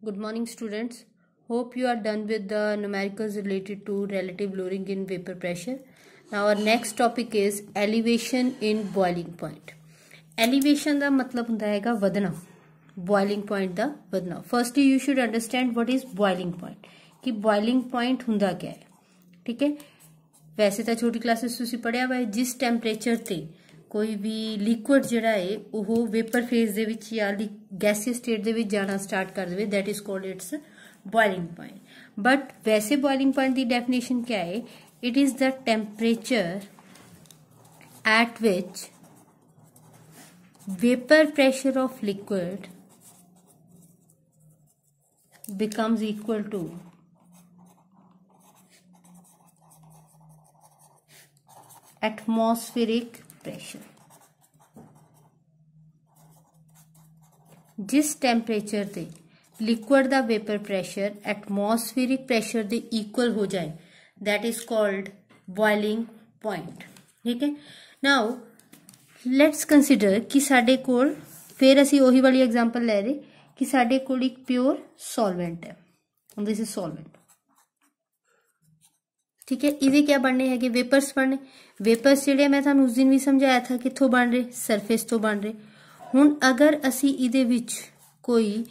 Good morning, students. Hope you are done with the numericals related to relative lowering in vapor pressure. Now our next topic is elevation in boiling point. Elevation ਦਾ मतलब ਹੁੰਦਾ ਹੈਗਾ ਵਧਣਾ, boiling point ਦਾ ਵਧਣਾ. Firstly you should understand what is boiling point, कि boiling point ਹੁੰਦਾ क्या है. ठीक है, वैसे ਤਾਂ छोटी क्लासेस ਤੁਸੀਂ पढ़िया ਵਾ जिस टेम्परेचर ਤੇ कोई भी लिक्विड जिहड़ा है वो वेपर फेज दे विच या गैसीय स्टेट दे विच जाना स्टार्ट कर दे, that is called it's boiling point. But वैसे बॉइलिंग पॉइंट की डेफिनेशन क्या है? It is the temperature at which vapour pressure of liquid becomes equal to atmospheric pressure. जिस टेम्परेचर ते लिक्विड दा वेपर प्रेशर एटमॉस्फेरिक प्रेशर दे equal हो जाए, that is called boiling point. ठीक है, नाउ लेट्स कंसीडर कि साडे कोल फिर असी ओही वाली एग्जांपल ले रहे कि साडे कोल एक प्योर सॉल्वेंट है, दिस इज सॉल्वेंट. ठीक है, इहदे क्या बनने हैं? वेपर्स बनने. वेपर्स जिहड़े मैं तुहानूं उस दिन भी समझाया था कित्थों बन रहे, सरफेस तो बन रहे. हुण अगर असी इहदे विच कोई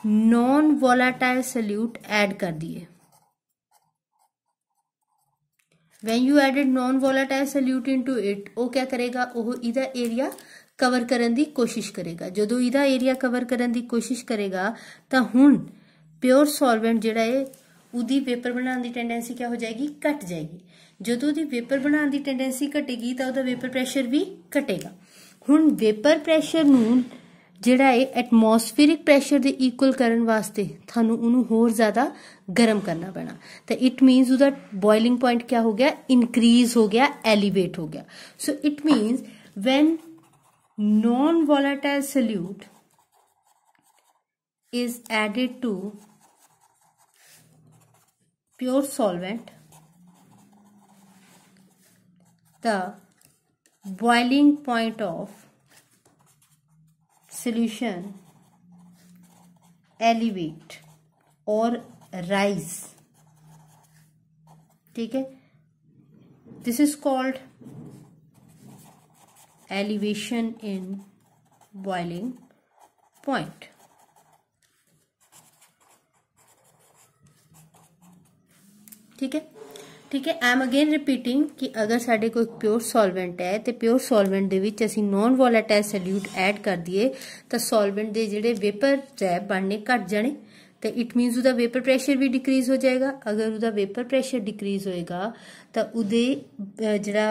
नॉन वोलाटाइल सल्यूट ऐड कर दिए, when you added non volatile solute into it, वो क्या करेगा? वो इहदा एरिया कवर करने की कोशिश करेगा. जदों इहदा एरिया कवर करने की कोशिश करेगा तो हुण प्योर सॉल्वेंट जिहड़ा है उदी वेपर बनाने की टेंडेंसी क्या हो जाएगी? घट जाएगी. जदों उदी वेपर बनाने की टेंडेंसी घटेगी तो उहदा वेपर प्रेशर भी घटेगा. हुण वेपर प्रेशर नूं जिहड़ा है एटमॉस्फेरिक प्रेशर दे इक्वल करन वास्ते थानू उहनूं होर ज़्यादा गर्म करना पैना. तो इट मीनस उहदा बॉइलिंग पॉइंट क्या हो गया? इंक्रीज हो गया, एलिवेट हो गया. So it means when non volatile solute is added to pure solvent, the boiling point of solution elevate or rise. ठीक है, this is called elevation in boiling point. ठीक है, ठीक है. आई एम अगेन रिपीटिंग कि अगर साडे कोई प्योर सॉल्वेंट है तो प्योर सॉल्वेंट दे विच असीं नॉन वोलेटाइल सल्यूट ऐड कर दिए तो सॉल्वेंट दे जिहड़े वेपर है बनने घट जाने, तो इट मीनस उहदा वेपर प्रेशर भी डिक्रीज हो जाएगा. अगर उहदा वेपर प्रेशर डिक्रीज होएगा तो उहदे जिहड़ा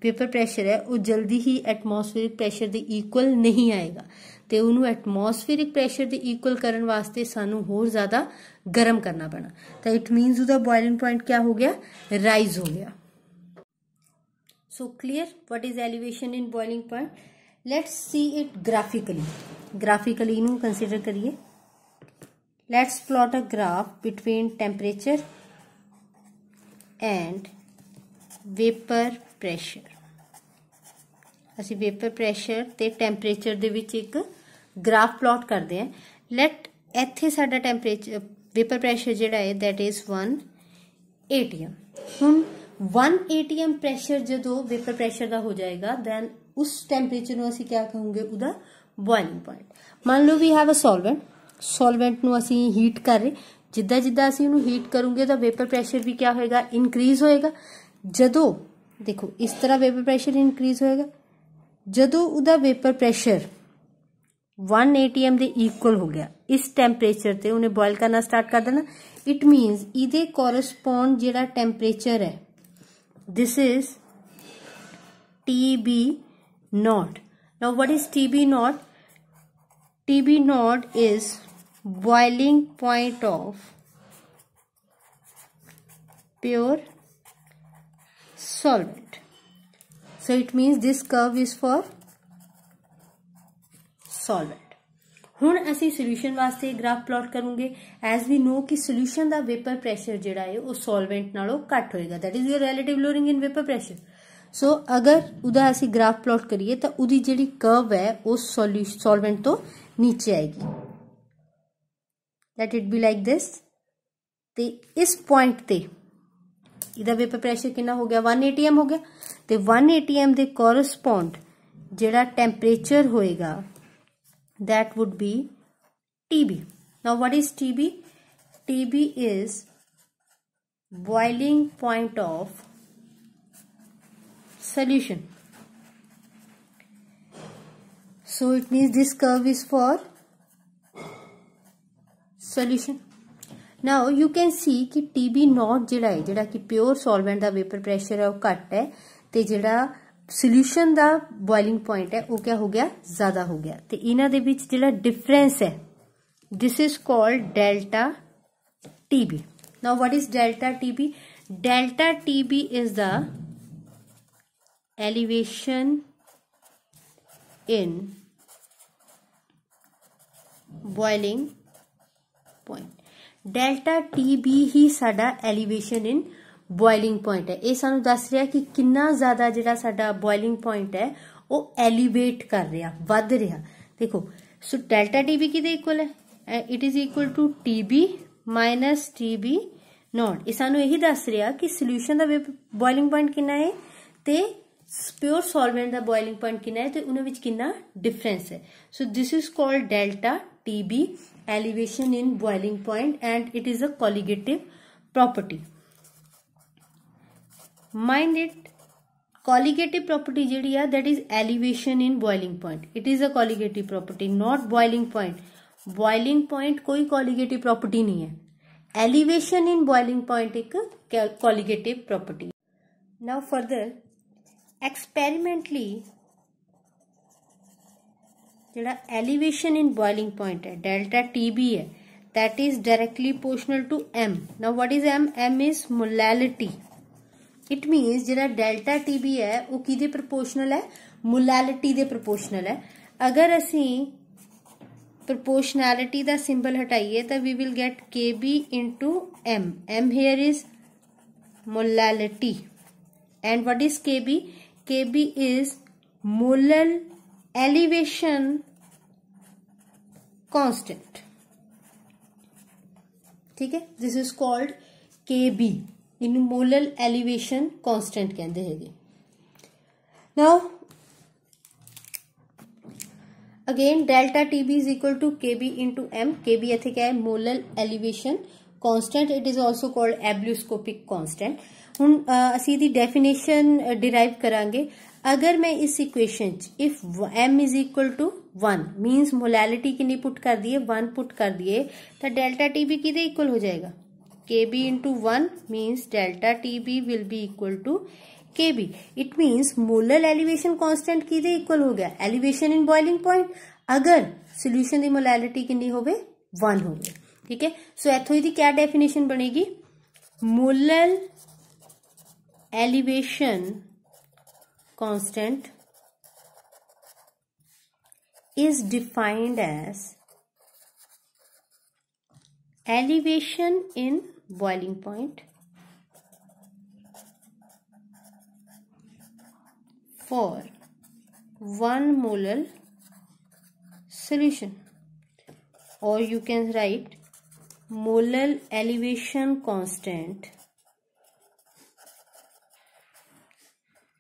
वेपर प्रेशर है वो जल्दी ही एटमॉस्फेरिक प्रेशर दे इक्वल नहीं आएगा. तो उन्होंने एटमॉस्फेरिक प्रेशर दे इक्वल करने वास्ते सानू होर ज़्यादा गर्म करना पैना. तो इट मीनस उहदा बॉइलिंग पॉइंट क्या हो गया? राइज हो गया. So clear what is elevation in boiling point. Let's see it graphically. Graphically इनू कंसीडर करिए. Let's plot a graph between temperature and vapour pressure. ਅਸੀਂ वेपर प्रेशर ते टेम्परेचर दे विच एक ग्राफ प्लॉट करते हैं. लैट इत्थे साडा टेम्परेचर वेपर प्रेशर जिहड़ा है दैट इज 1 atm. हुण 1 atm प्रेशर जदों वेपर प्रेशर का हो जाएगा दैन उस टेम्परेचर नूं असीं क्या कहांगे? उहदा बॉइलिंग पॉइंट. मान लो we have a solvent. Solvent नूं असीं हीट कर रहे, जिद्दां जिद्दां असीं उहनूं हीट करूंगे तो वेपर प्रेशर भी क्या होएगा? इंक्रीज होएगा. जदों देखो इस तरह वेपर प्रेशर इंक्रीज होएगा, जदों उहदा वेपर प्रेशर 1 atm दे इक्वल हो गया इस टेम्परेचर ते उन्हें बॉयल करना स्टार्ट कर देना. इट मीनस इहदे कोरस्पोंड जिहड़ा टेम्परेचर है this is TB not. Now what is TB not? TB not is boiling point of pure solvent. So it means this curve is for solvent. हुण असी सोल्यूशन वास्ते graph plot करूंगे. As we know कि solution दा vapour pressure जिहड़ा है वो solvent नालों घट होएगा, that is your relative lowering in vapour pressure. So अगर उहदा असी ग्राफ प्लॉट करिए तो उहदी जिहड़ी कर्व है वो सॉल्वेंट तो नीचे आएगी. let it be like this, ते इस पॉइंट ते इहदा वेपर प्रैशर कितना हो गया 1 atm हो गया, ते 1 atm दे कोरस्पोंड जिहड़ा टेंपरेचर होएगा that would be TB. Now what is TB? TB is boiling point of solution. So it means this curve is for solution. Now you can see कि TB not जिहड़ा है जिहड़ा कि pure solvent दा vapour pressure है वो घट है, ते जिहड़ा सोल्यूशन दा बॉइलिंग पॉइंट है वो क्या हो गया ज्यादा हो गया, ते इन्हां दे विच जिहड़ा डिफरेंस है this is called delta TB. Now what is delta TB? Delta TB is the elevation in boiling point. Delta TB ही साडा एलिवेशन इन बॉइलिंग पॉइंट है, ये सानू दस रहा कि कितना ज्यादा जिहड़ा साडा बॉइलिंग पॉइंट है वो एलिवेट कर रहा वध रहा। देखो सो डेल्टा TB किहदे इक्वल है, it is equal to TB minus TB naught. ये सानू यही दस रहा कि सोल्यूशन दा बॉइलिंग पॉइंट कितना है ते प्योर सॉल्वेंट दा बॉइलिंग पॉइंट कितना है, ते उन्हां विच कितना डिफरेंस है। So this is called delta TB, elevation in boiling point, and it is a colligative property. Mind it, colligative property जिहड़ी है that is elevation in boiling point. It is a colligative property, not boiling point. Boiling point कोई colligative property नहीं है, elevation in boiling point एक colligative property. Now further, experimentally जिहड़ा elevation in boiling point है delta TB है that is directly proportional to M. Now what is M? M is molality. It means जिहड़ा delta TB है वो किहदे proportional है, molality दे प्रोपोर्शनल है। अगर असीं प्रोपोर्शनैलिटी दा सिंबल हटाइए तो we will get KB into M. M here is molality and what is KB? KB is molal elevation constant. ठीक है, दिस इज कॉल्ड KB, इनू मोलल एलिवेशन कांस्टेंट कहते हैं। Now again delta TB is equal to KB into M. KB इत्थे क्या है molal elevation constant, it is also called ebullioscopic constant. हुण असीं दी डेफिनेशन डिराइव करांगे। अगर मैं इस equation if M is equal to 1 means molality कितनी पुट कर दिए 1 पुट कर दिए तो डेल्टा TB किधे इक्वल हो जाएगा KB into 1 means delta TB will be equal to KB. It means molar elevation constant किधे इक्वल हो गया एलिवेशन इन बॉइलिंग पॉइंट अगर सोल्यूशन की मोलैलिटी कितनी होवे 1 होवे। ठीक है, सो इथों इहदी क्या डेफिनेशन बनेगी molar elevation constant is defined as elevation in boiling point for 1 molar solution, or you can write molar elevation constant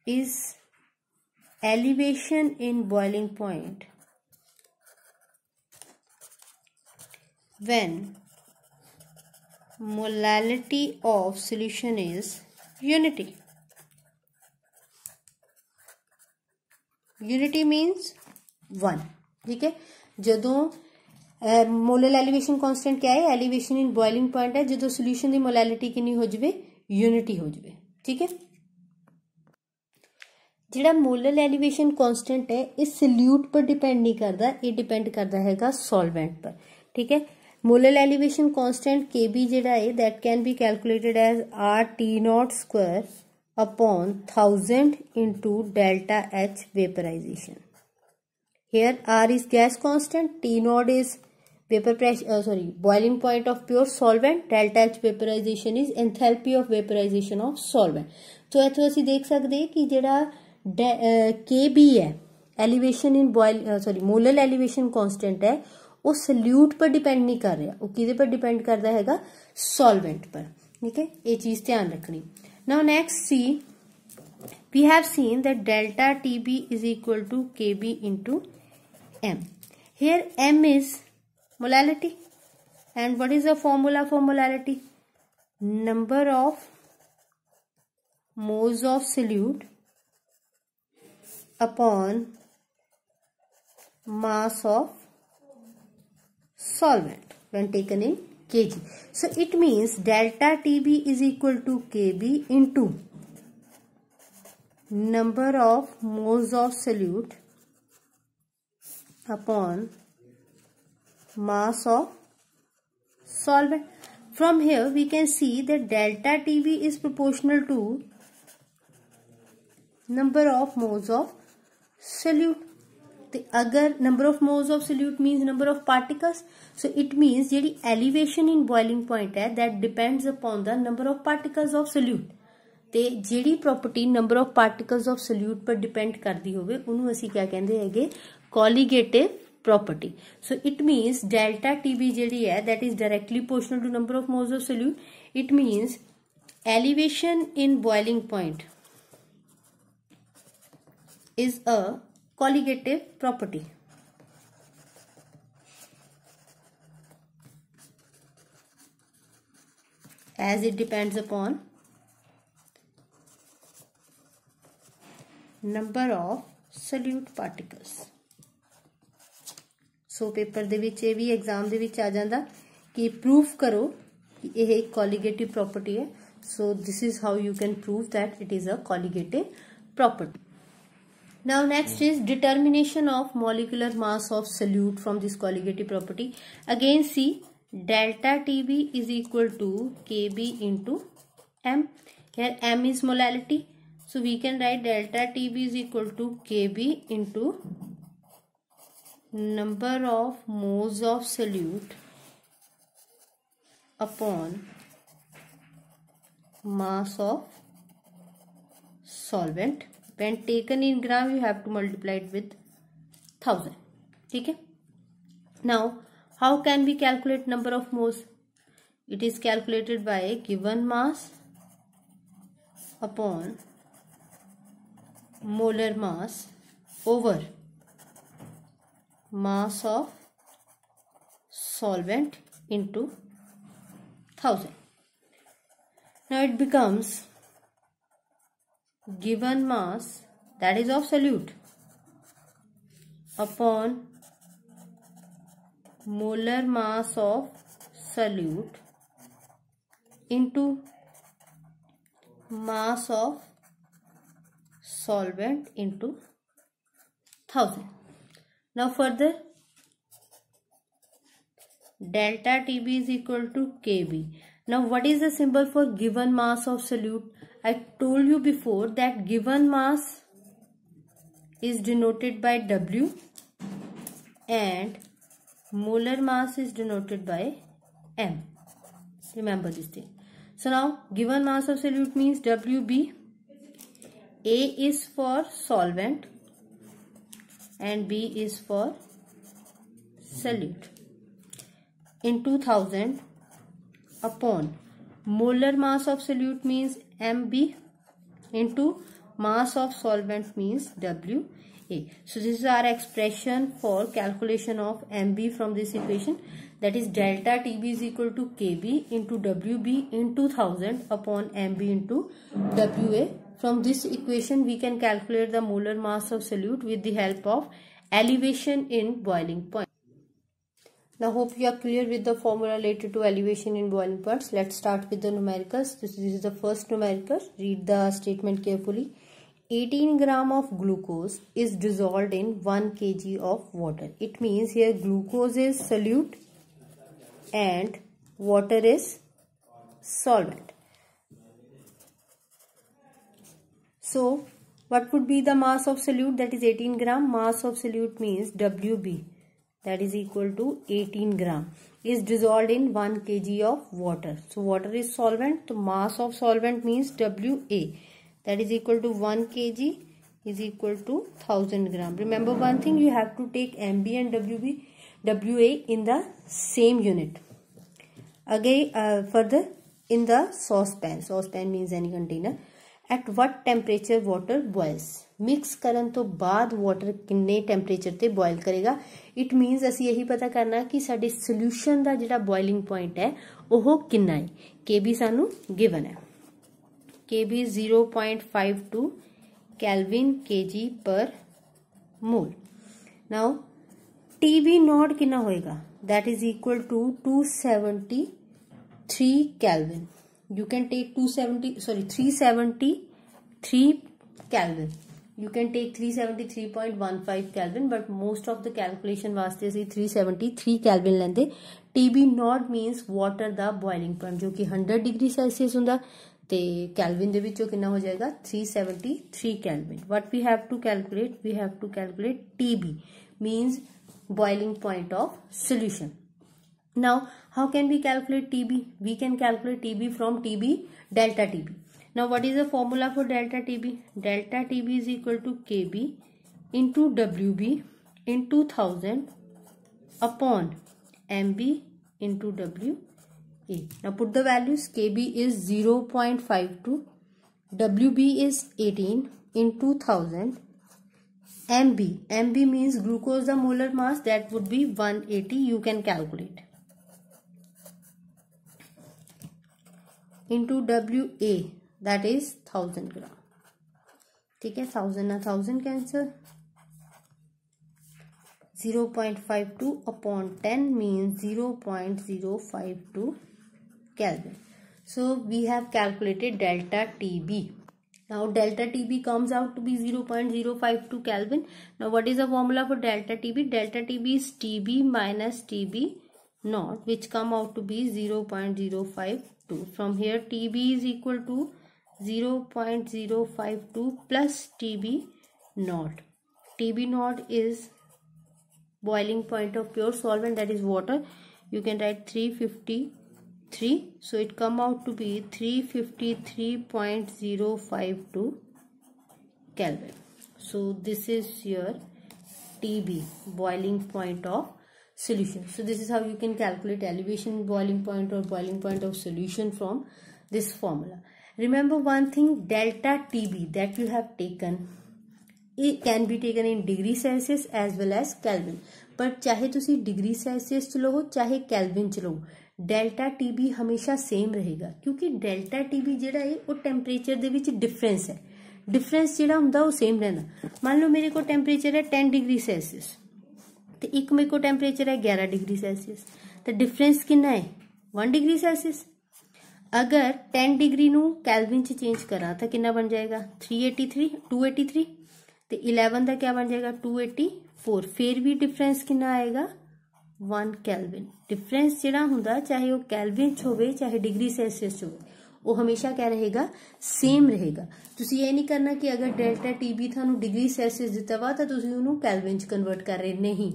is elevation in boiling point when molality of solution is unity. Unity means 1. ठीक है, जदों molar elevation constant क्या है elevation in boiling point है जदों solution की molality कितनी हो जाए यूनिटी हो जाए। ठीक है, जिहड़ा मोलर एलिवेशन कांस्टेंट है इस सल्यूट पर डिपेंड नहीं करता, ये डिपेंड करता है सॉल्वेंट पर। ठीक है, मोलर एलिवेशन कांस्टेंट KB जिहड़ा है that can be calculated as RT0 square upon 1000 into delta H vaporisation. Here R is gas constant, T0 is vapour pressure boiling point of pure solvent, delta H vaporisation is enthalpy of vaporisation of solvent. तो इत्थों असीं देख सकते कि जिहड़ा KB है elevation in molar elevation constant है वो सल्यूट पर डिपेंड नहीं कर रहा, वो किदे पर डिपेंड करता हैगा, सॉल्वेंट पर। ठीक है, ये चीज ध्यान रखनी। Now next see, we have seen that delta TB is equal to KB into M. Here M is molality, and what is the formula for molality? Number of moles of solute upon mass of solvent when taken in kg. So it means delta TB is equal to KB into number of moles of solute upon mass of solvent. From here we can see that delta TB is proportional to number of moles of solute. तो अगर number of moles of solute means number of particles, so it means ਜਿਹੜੀ elevation in boiling point है that depends upon the number of particles of solute. ਤੇ ਜਿਹੜੀ property number of particles of solute पर depend ਕਰਦੀ ਹੋਵੇ ਉਹਨੂੰ ਅਸੀਂ क्या ਕਹਿੰਦੇ ਹੈਗੇ, colligative property. So it means delta TB ਜਿਹੜੀ ਹੈ that is directly proportional to number of moles of solute. It means elevation in boiling point is a colligative property. As it depends upon number of solute particles. So paper ਦੇ ਵਿੱਚ ਇਹ ਵੀ exam ਦੇ ਵਿੱਚ ਆ ਜਾਂਦਾ कि proof करो कि ਇਹ एक colligative property है. So this is how you can prove that it is a colligative property. Now next is determination of molecular mass of solute from this colligative property. Again see, delta TB is equal to KB into M. Here M is molality. So we can write delta TB is equal to KB into number of moles of solute upon mass of solvent. When taken in gram you have to multiply it with 1000. ठीक है. Now how can we calculate number of moles? It is calculated by given mass upon molar mass over mass of solvent into 1000. Now it becomes given mass that is of solute upon molar mass of solute into mass of solvent into 1000. Now further, delta TB is equal to KB. Now what is the symbol for given mass of solute? I told you before that given mass is denoted by W and molar mass is denoted by M. Remember this thing. So now given mass of solute means WB. A is for solvent and B is for solute. In 2000 upon molar mass of solute means MB into mass of solvent means WA. So this is our expression for calculation of MB from this equation, that is delta TB is equal to KB into WB into 1000 upon MB into WA. From this equation we can calculate the molar mass of solute with the help of elevation in boiling point. Now hope you are clear with the formula related to elevation in boiling points. Let's start with the numericals. This is the first numerical. Read the statement carefully. 18 gram of glucose is dissolved in 1 kg of water. It means here glucose is solute and water is solvent. So what would be the mass of solute? That is 18 gram. Mass of solute means WB, that is equal to 18 gram, is dissolved in 1 kg of water. So water is solvent. The mass of solvent means WA, that is equal to 1 kg is equal to 1000 gram. Remember one thing, you have to take MB and WB WA in the same unit. Again further in the saucepan, saucepan means any container. At what temperature water boils? Mix करन तो बाद water किन्ने temperature ते boil करेगा. It मीनस असी यही पता करना कि साडे सोल्यूशन दा जिहड़ा बॉइलिंग पॉइंट है ओह किन्ना है. KB सानू गिवन है. KB 0.52 केल्विन kg पर मोल. नाउ TB नॉट कितना होएगा? That is equal to 273 kelvin. You can take 373 Kelvin. You can take 373.15 Kelvin, but most of the calculation वास्ते ਅਸੀਂ 373 Kelvin लेंदे. TB not means water the boiling point जो कि 100 degree Celsius ਹੁੰਦਾ ਤੇ Kelvin ਦੇ ਵਿੱਚੋਂ ਕਿੰਨਾ ਹੋ ਜਾਏਗਾ 373 Kelvin. What we have to calculate? We have to calculate TB means boiling point of solution. Now, how can we calculate TB? We can calculate TB from TB, delta TB. Now, what is the formula for delta TB? Delta TB is equal to KB into WB into 1000 upon MB into WA. Now, put the values. KB is 0.52, WB is 18 into 1000. MB means glucose the molar mass, that would be 180. You can calculate. Into WA, that is 1000 gram. ठीक है, 1000 ना 1000 cancel. 0.52 upon 10 means 0.052 Kelvin. So we have calculated delta TB. Now delta TB comes out to be 0.052 Kelvin. Now what is the formula for delta TB? Delta TB is TB minus TB naught, which come out to be 0.052. From here TB is equal to 0.052 plus TB naught. TB naught is boiling point of pure solvent, that is water. You can write 353. So it come out to be 353.052 Kelvin. So this is your TB, boiling point of solution. So this is how you can calculate elevation boiling point or boiling point of solution from this formula. Remember one thing, delta TB that you have taken, it can be taken in degree Celsius as well as Kelvin. But चाहे तुसी degree Celsius च लो चाहे kelvin च लो, delta TB हमेशा same रहेगा, क्योंकि delta TB जिहड़ा है वो टेम्परेचर दे विच डिफरेंस है. डिफरेंस जिहड़ा हुंदा वो सेम रहना. मान लो मेरे को टेम्परेचर है 10 डिग्री सेल्सियस तो एक मेरे को टेम्परेचर है 11 डिग्री सेल्सियस, तो डिफरेंस कितना है 1 डिग्री सेल्सियस. अगर 10 डिग्री नू केल्विन च चेंज करा तो कितना बन जाएगा 283. तो 11 का क्या बन जाएगा 284. फिर भी डिफरेंस कितना आएगा 1 केल्विन. डिफरेंस जिहड़ा हुंदा चाहे वो केल्विन च होवे चाहे डिग्री सेल्सियस च होवे, वो हमेशा क्या रहेगा सेम रहेगा. तुसी ये नहीं करना कि अगर डेल्टा TB थानू डिग्री सेल्सियस दिता वा तो तुसी उन्होंने केल्विन च कन्वर्ट कर रहे, नहीं,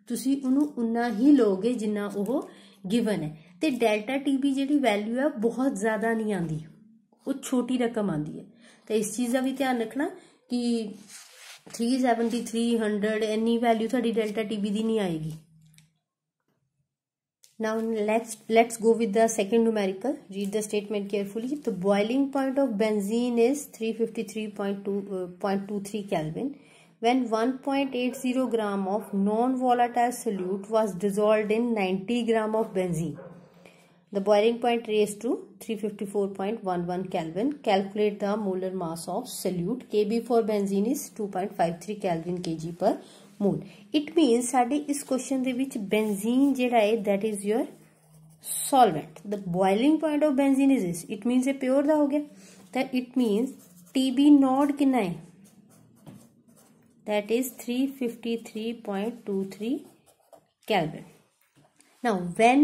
तुसी उन्होंने उन्ना ही लोगे जिन्ना वो गिवन है. ते डेल्टा TB जिहड़ी वैल्यू है बहुत ज्यादा नहीं आती, वो छोटी रकम आती है. तो इस चीज का भी ध्यान रखना कि 373 100 इन्नी वैल्यू थोड़ी डेल्टा TB दी नहीं आएगी. Now let's go with the second numerical. Read the statement carefully. The boiling point of benzene is 353.23 Kelvin when 1.80 gram of non-volatile solute was dissolved in 90 gram of benzene. The boiling point raised to 354.11 Kelvin. Calculate the molar mass of solute. KB for benzene is 2.53 Kelvin kg per mole. It means साडे इस question दे विच benzene जिहड़ा है that is your solvent. The boiling point of benzene is this. It means ये pure दा हो गया. That it means TB naught कितना है, that is 353.23 Kelvin. Now when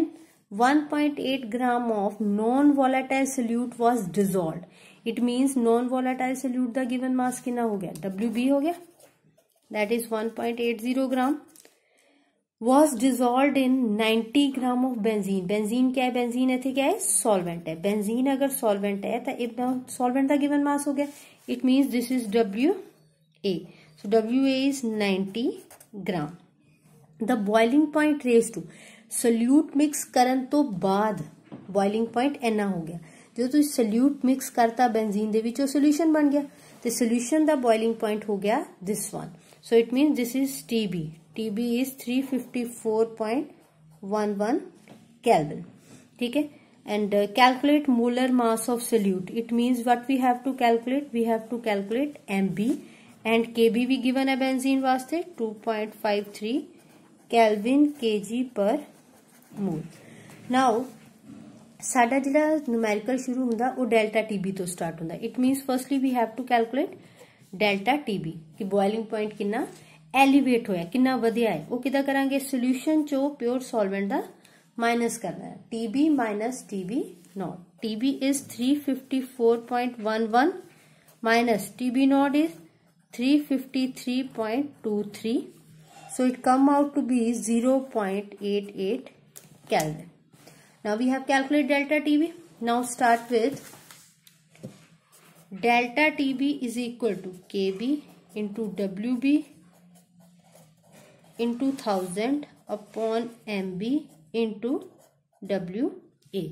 1.8 gram of non-volatile solute was dissolved, it means non-volatile solute दा given mass कितना हो गया WB हो गया, that is 1.80 gram was dissolved in 90 gram of benzene. Benzene क्या है, benzene इत्थे क्या है solvent है. benzene अगर solvent है तो इतना solvent का given mass हो गया. It means this is WA. So WA is 90 gram. The boiling point raise to solute mix करन तो बाद बॉइलिंग पॉइंट इन्ना हो गया जो तुम सल्यूट मिक्स करता बेंजीन दे विच सोल्यूशन बन गया तो सोल्यूशन दा बॉइलिंग पॉइंट हो गया this one so it mean this is TB TB इज 354.11 Kelvin ठीक है and calculate molar mass of solute it means what we have to calculate MB and KB भी given है benzene वास्ते 2.53 Kelvin kg per mole now साडा जिहड़ा numerical शुरू हुंदा वो डेल्टा TB तो स्टार्ट हुंदा it means firstly we have to calculate delta TB कि बॉइलिंग पॉइंट कितना एलिवेट होया कितना वधिया है वो किदा करांगे सोल्यूशन चो प्योर सॉल्वेंट दा माइनस करना है TB minus TB not TB इज 354.11 minus TB not is 353.23 so it come out to be 0.88 Kelvin. Now we have calculate delta TB. Now start with delta TB is equal to KB into WB into 1000 upon MB into WA.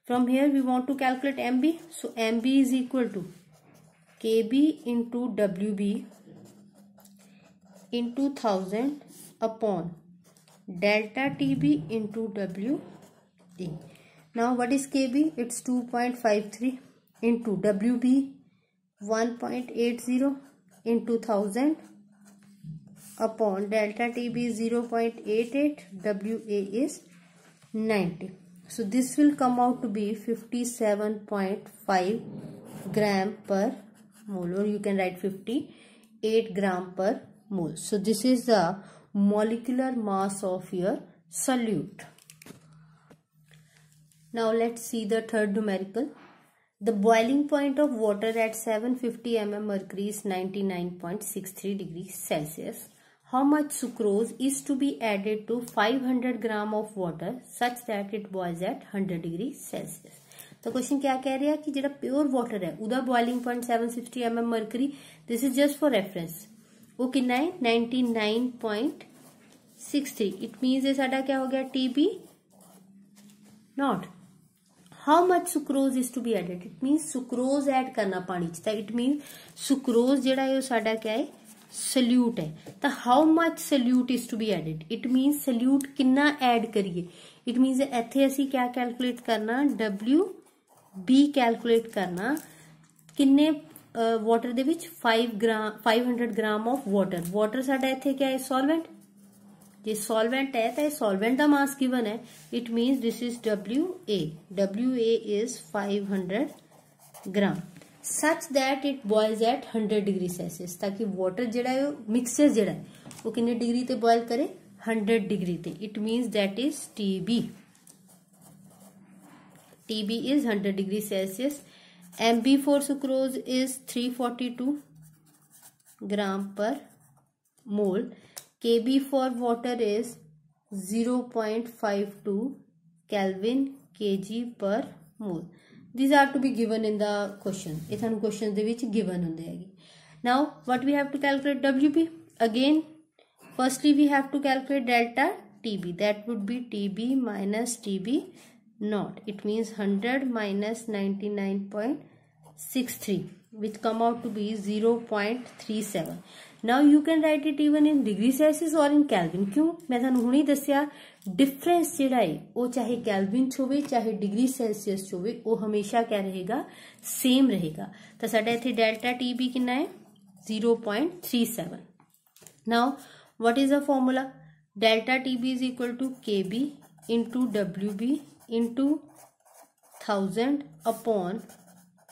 From here we want to calculate MB. So MB is equal to KB into WB into 1000 upon delta TB into WA. Now what is KB? It's 2.53 into WB 1.80 into 1000 upon delta TB is 0.88 WA is 90. So this will come out to be 57.5 gram per mole or you can write 58 gram per mole. So this is the molecular mass of your solute. Now let's see the third numerical. The boiling point of water at 750 mm mercury is 99.63 degrees Celsius. How much sucrose is to be added to 500 gram of water such that it boils at 100 degrees Celsius? तो question क्या कह रहा है कि जो pure water है उदा boiling point 750 mm mercury this is just for reference वो कितना है 99.63 इट मीन्स ये साडा क्या हो गया TB naught how much sucrose is to be added it means sucrose add करना पानी च इट मीन सुक्रोज जिहड़ा है साडा क्या है सल्यूट है तो how much solute is to be added it means solute कितना ऐड करिए इट मीन्स इत्थे असीं क्या कैलकुलेट करना WB कैलकुलेट करना किन्ने वाटर दे विच 500 ग्राम ऑफ वाटर साडा इत्थे क्या है सॉल्वेंट जे सॉल्वेंट है तो सॉल्वेंट का मास गिवन है it means this is WA is 500 gram such that it boils at 100 degree Celsius ताकि वाटर जिहड़ा है मिक्सचर जिहड़ा है वो कितने डिग्री ते बॉइल करे 100 डिग्री ते it means that is TB is 100 degree Celsius. MB for sucrose is 342 gram per mole. KB for water is 0.52 Kelvin kg per mole. These are to be given in the question. It's on questions de vich given hunde hai. Now what we have to calculate WB again. Firstly we have to calculate delta TB. That would be TB minus TB naught. It means 100 minus 99.63 which come out to be 0.37. Now you can write it even in degree Celsius or in Kelvin. क्यों मैं थानू हुणी दस्या difference जिहड़ा है वो चाहे kelvin च होवे चाहे डिग्री सेल्सियस च होवे वो हमेशा क्या रहेगा सेम रहेगा तो साडा इत्थे डेल्टा TB कितना है 0.37. Now what is the formula delta TB is equal to KB into WB into 1000 upon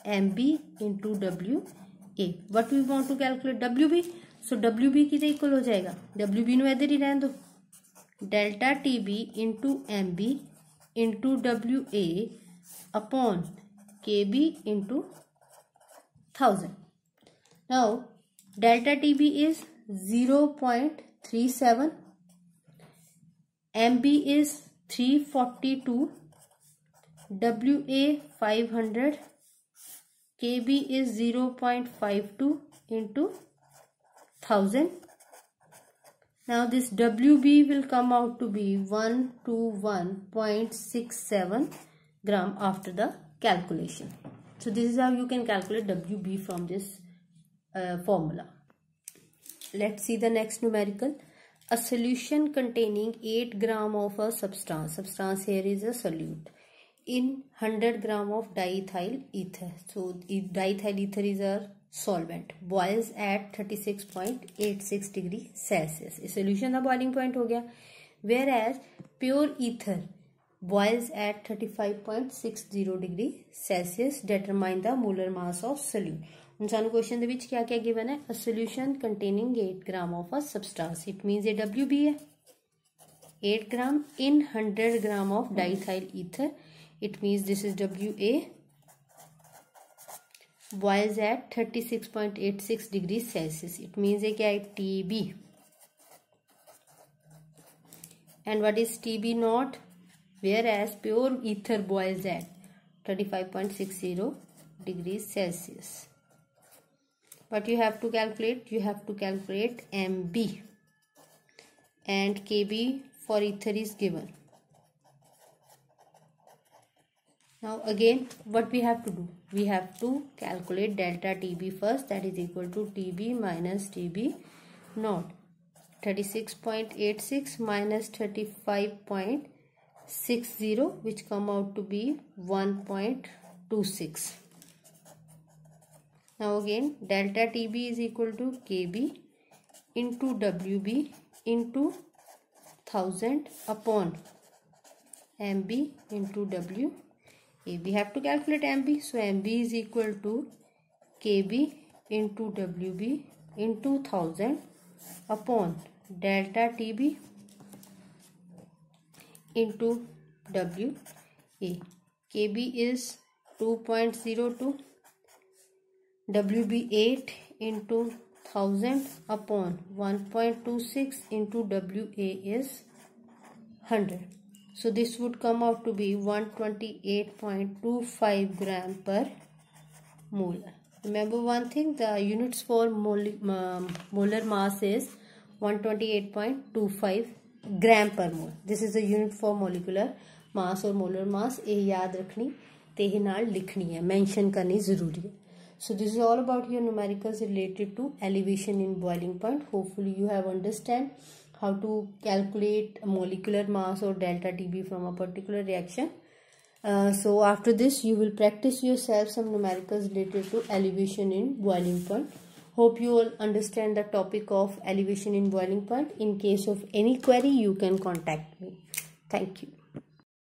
MB into WA. What we want to calculate WB. So WB किसे इक्वल हो जाएगा WB नु इधर ही रहने दो delta TB into MB into WA upon KB into 1000. Now delta TB is 0.37, MB is 342, WA 500, KB is 0.52 into 1000. Now this WB will come out to be 121.67 gram after the calculation. So this is how you can calculate WB from this formula. Let's see the next numerical. A solution containing 8 gram of a substance. Substance here is a solute. In 100 gram of diethyl ether. So diethyl ether is a solvent. Boils at 36.86 degree Celsius. इस solution का boiling point हो गया. Whereas pure ether boils at 35.60 degree Celsius. Determine the molar mass of solute. ਹੁਣ ਸਾਨੂੰ question ਦੇ ਵਿੱਚ क्या क्या given है? A solution containing 8 gram of a substance. It means ये WB है. 8 gram in 100 gram of diethyl ether. It means this is WA. Boils at 36.86 degrees Celsius. It means ये क्या है? TB. And what is TB naught? Whereas pure ether boils at 35.60 degrees Celsius. What you have to calculate? You have to calculate MB. And KB for ether is given. Now again, what we have to do? We have to calculate delta TB first. That is equal to TB minus TB naught. 36.86 minus 35.60, which come out to be 1.26. Now again, delta TB is equal to KB into WB into 1000 upon MB into WA. We have to calculate MB. So MB is equal to KB into WB into 1000 upon delta TB into WA. KB is 2.02. WB 8 into 1000 upon 1.26 into WA is 100. So this would come out to be 128.25 gram per molar. Remember one thing, the units for molar mass is 128.25 gram per mole. This is the unit for molecular mass or molar mass. ये याद रखनी ते ही नाल लिखनी है, mention करनी ज़रूरी है. So this is all about your numericals related to elevation in boiling point. Hopefully you have understand how to calculate molecular mass or delta TB from a particular reaction. So after this you will practice yourself some numericals related to elevation in boiling point. Hope you all understand the topic of elevation in boiling point. In case of any query you can contact me. Thank you.